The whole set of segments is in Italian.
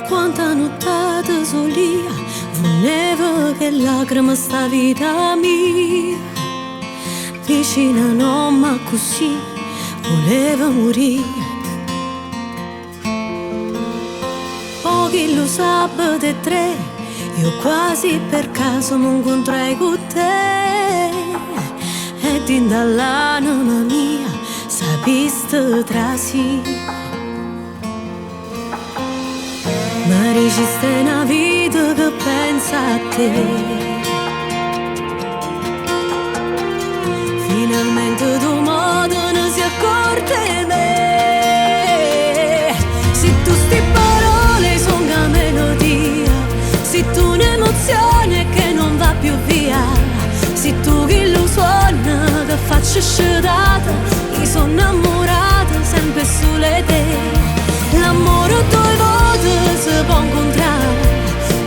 Quanta nottata solia voleva che lacrima sta vita mia, vicina no ma così voleva morire. Pochi lo sabato e 3 io quasi per caso mi incontrai con te, e din dall'anima mia sapiste trasi. Ma resiste una vita che pensa a te, finalmente tu modo non si accorge me. Se tu sti parole sono una melodia, se tu un'emozione che non va più via, se tu che lo suona che faccio sciudata, io sono innamorata sempre sulle te. L'amore due volte si può incontrare,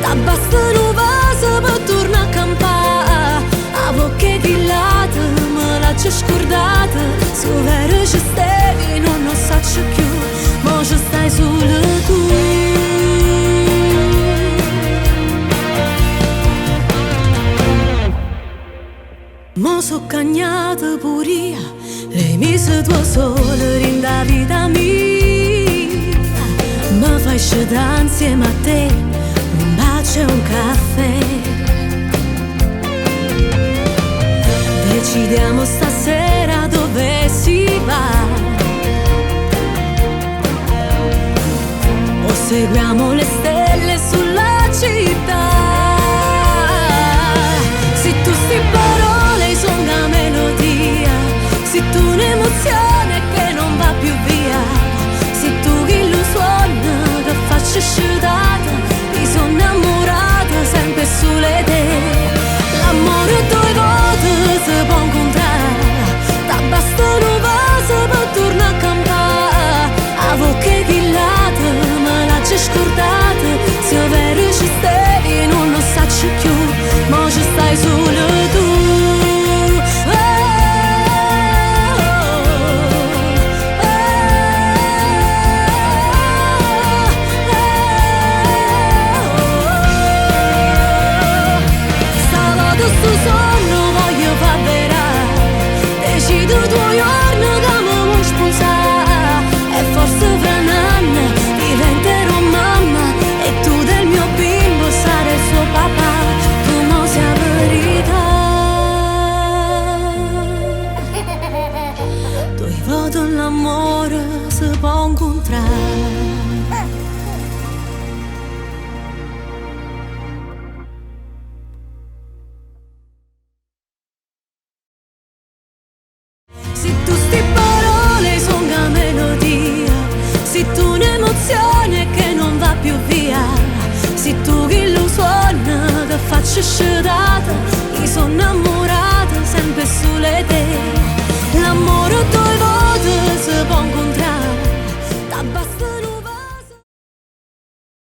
da basta un vaso per tornare a campare. A bocche di lato me l'ha già scordata, se vero ci stavi non lo so più, ma ci stai solo tu. Ma so cagnata pure io, lei mise tua sole in da vita mia. Mi fai scegliere insieme a te un bacio e un caffè. Decidiamo stasera dove si va, o seguiamo le stelle sulla città. Se tu sti parole sono una melodia, se tu un'emozione che non va più via, se tu che lo suona che faccio sciudata, mi sono innamorata sempre sulle te. L'amore due volte si può incontrare, da basta un vaso per tornare a campare. A bocche di lato me l'ha già scordata, se vero ci stavi non lo so più, ma ci stai solo tu. Sto sonno voglio far verà, decido due giorni che mi vuoi sposare, e forse fra un anno diventerò mamma, e tu del mio bimbo sarai il suo papà. Tu non sai la verità, due volte l'amore si può incontrare. Se tu sti parole sono una melodia, se tu un'emozione che non va più via, se tu che lo suona che faccio sciudata, io sono innamorata